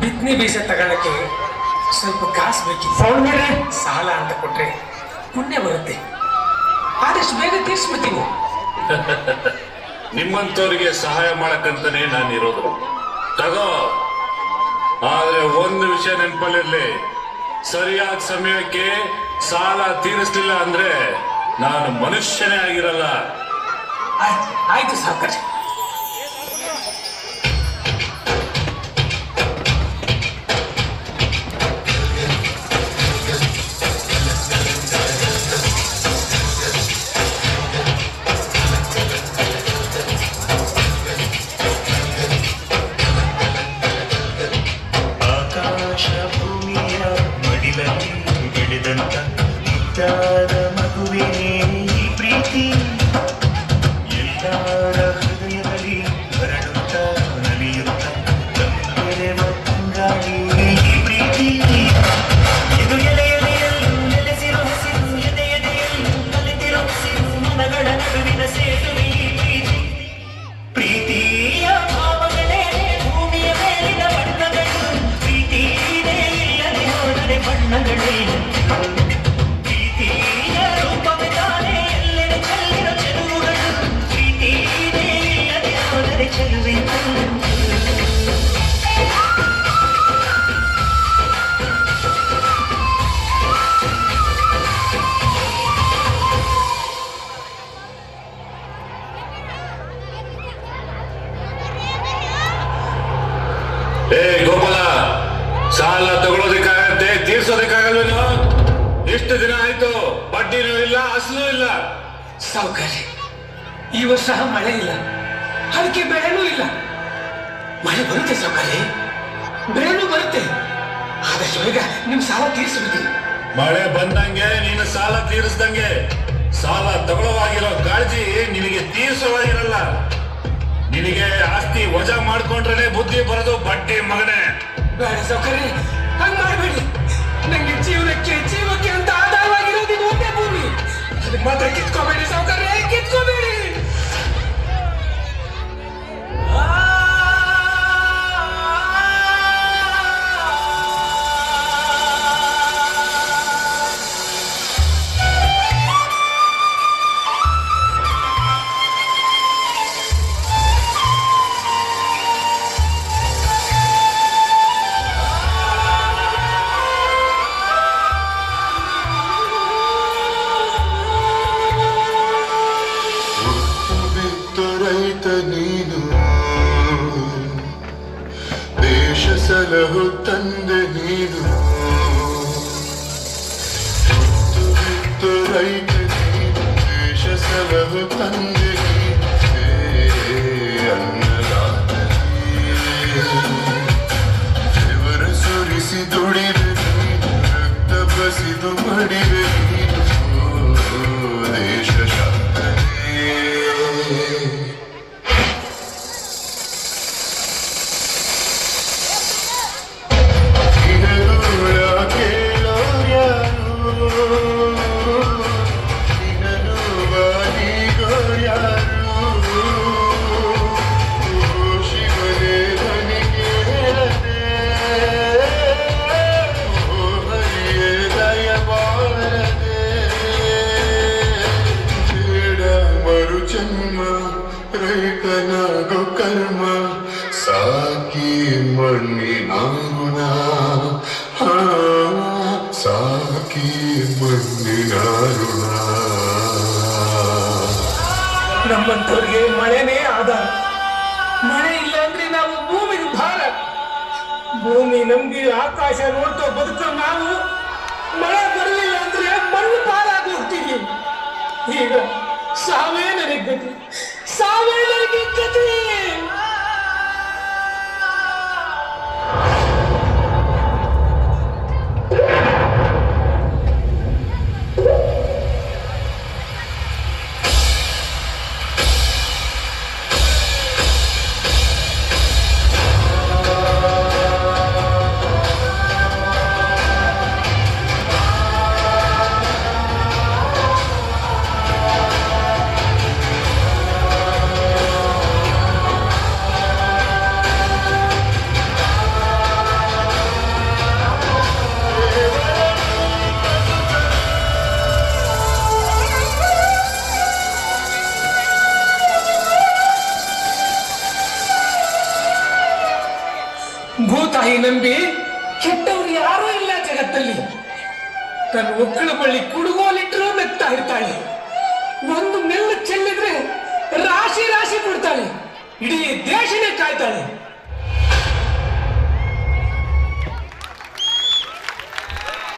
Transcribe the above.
ಬಿತ್ತನೆ ಬೀಜ ತಗೊಳಕ್ಕೆ ಸ್ವಲ್ಪ ಕಾಸು ಬೇಕಿತ್ತು. ಸಾಲ ಅಂತ ಕೊಟ್ರೆ ಪುಣ್ಯ ಬರುತ್ತೆ, ಆದಷ್ಟು ಬೇಗ ತೀರ್ಸ್ಬಿಡ್ತೀನಿ. ನಿಮ್ಮಂತವ್ರಿಗೆ ಸಹಾಯ ಮಾಡಕ್ಕಂತಾನೆ ನಾನಿರೋದು. ತಗೋ, ಆದ್ರೆ ಒಂದು ವಿಷಯ ನೆನಪಲ್ಲಿರ್ಲಿ, ಸರಿಯಾದ ಸಮಯಕ್ಕೆ ಸಾಲ ತೀರಿಸ್ಲಿಲ್ಲ ಅಂದ್ರೆ ನಾನು ಮನುಷ್ಯನೇ ಆಗಿರಲ್ಲ. ಆಯ್ತು ಸಾವುಕಾರ. ಆಕಾಶ ಭೂಮಿಯ ಮಡಿಲಲ್ಲಿ ಬೆಳೆದಂತ ಮುದ್ದಾದ ಮಗುವೇ ಈ ಪ್ರೀತಿ, ಎಲ್ಲರ ಹೃದಯದಲ್ಲಿ ಹರಡುತ್ತ ನಲಿಯುತ್ತ ತಂದೆರೆವ ತಂಗಾಳಿ ಈ ಪ್ರೀತಿ. ಇದು ಎಲೆ ಎಲೆಯಲ್ಲೂ ನೆಲೆಸಿರೋ ಹಸಿರು, ಎದೆ ಎದೆಯಲ್ಲೂ ಕಲಿತಿರೋ ಹಸಿರು, ಮನಗಳ ನಡುವಿನ ಸೇತುವೆ ಈ ಪ್ರೀತಿ. ಪ್ರೀತಿಯ ಭಾವಗಳೇ ಭೂಮಿಯ ಮೇಲಿನ ಬಣ್ಣಗಳು, ಪ್ರೀತಿನೇ ಇಲ್ಲದೆ ಹೋದರೆ ಬಣ್ಣಗಳೇ. ಪ್ರೀತಿಯ ರೂಪವೇ ತಾನೇ ಎಲ್ಲೆಡೆ ಚೆಲ್ಲಿರೋ ಚೆಲುವುಗಳು, ಪ್ರೀತಿನೇ ಇಲ್ಲದೆ ಹೋದರೆ ಚೆಲುವೆ. ಏ ಗೋಪಾಲ, ಸಾಲ ತಗೊಳ್ಳೋದಕ್ಕಾಗತ್ತೆ, ತೀರ್ಸೋದಕ್ಕಾಗಲ್ವೇನೋ? ಎಷ್ಟು ದಿನ ಆಯ್ತು, ಬಡ್ಡಿನೂ ಇಲ್ಲ, ಅಸಲು ಇಲ್ಲ. ಸಾವುಕಾರ, ಈ ವರ್ಷ ಮಳೆ ಇಲ್ಲ, ಅದಕ್ಕೆ ಬೆಳೆನೂ ಇಲ್ಲ. ಮಳೆ ಬರುತ್ತೆ ಸಾವುಕಾರ, ಬೆಳೆನೂ ಬರುತ್ತೆ. ಆದಷ್ಟು ಬೇಗ ನಿಮ್ ಸಾಲ ತೀರಿಸ್ಬಿಡ್ತೀನಿ. ಮಳೆ ಬಂದಂಗೆ ನೀನು ಸಾಲ ತೀರಿಸ್ದಂಗೆ. ಸಾಲ ತಗೊಳ್ಳೋವಾಗಿರೋ ಕಾಳಜಿ ನಿನಗೆ ತೀರಿಸೋವಾಗಿರಲ್ಲ. ನಿನಗೆ ಆಸ್ತಿ ವಜಾ ಮಾಡ್ಕೊಂಡ್ರೆ ಬುದ್ಧಿ ಬರೋದು, ಬಡ್ಡಿ ಮಗನೇ. ಬೇಡ ಸಾವುಕಾರ, ಹಂಗ್ ಮಾಡಬೇಡಿ. ನಂಗೆ ಜೀವಕ್ಕೆ ಅಂತ ಆಧಾರವಾಗಿರೋದು ಇದು ಒಂದೇ ಭೂಮಿ. ಅದಕ್ಕೆ ಮಾತ್ರ ಕಿತ್ಕೋಬೇಡಿ ಸಾವುಕಾರ, ಕಿತ್ಕೋಬೇಡಿ. ರೈತ ನೀನು, ದೇಶ ಸಲಹು ತಂದೆ ನೀನು. ಬಿತ್ತು ರೈತ ನೀನು, ದೇಶ ಸಲಹು ತಂದೆ ನೀನು. ಅನ್ನದಾತ ದೇವರ ಸುರಿಸಿ ದುಡಿವೆ ನೀನು, ರಕ್ತ ಬಸಿದು ಮಡಿವೆ ನೀನು. ದೇಶ ಶಾಂತನೇ. ರೈತನಾಗೋ ಕರ್ಮ ಸಾಕಿ ಮಣ್ಣಿನಾಗುಣ, ಸಾಕಿ ಮಣ್ಣಿನಾರುಣ. ನಮ್ಮಂತವ್ರಿಗೆ ಮಳೆನೇ ಆಧಾರ. ಮಳೆ ಇಲ್ಲ ಅಂದ್ರೆ ನಾವು ಭೂಮಿಗೆ ಭಾರ. ಭೂಮಿ ನಮ್ಗೆ ಆಕಾಶ ನೋಡ್ತಾ ಬದುಕೋ ನಾವು ಮಳೆ ಬರಲಿಲ್ಲ ಅಂದ್ರೆ ಮಣ್ಣು ಪಾಲಾಗಿ ಹೋಗ್ತೀವಿ. ಈಗ ಸಾವೇ ನನಗೆ ಗತಿ, ಸಾವೇ ನನಗೆ ಗತಿ. ತಾಯಿ ನಂಬಿ ಕೆಟ್ಟವ್ರು ಯಾರೂ ಇಲ್ಲ ಜಗತ್ತಲ್ಲಿ. ತನ್ನ ಒಕ್ಕಳ ಬಳ್ಳಿ ಕುಡುಗೋಲಿಟ್ಟರೂ ಮೆತ್ತಾ ಇರ್ತಾಳೆ. ಒಂದು ಮೆಲ್ಲ ಚೆಲ್ಲಿದ್ರೆ ರಾಶಿ ರಾಶಿ ಕೊಡ್ತಾಳೆ. ಇಡೀ ದೇಶನೇ ಕಾಯ್ತಾಳೆ.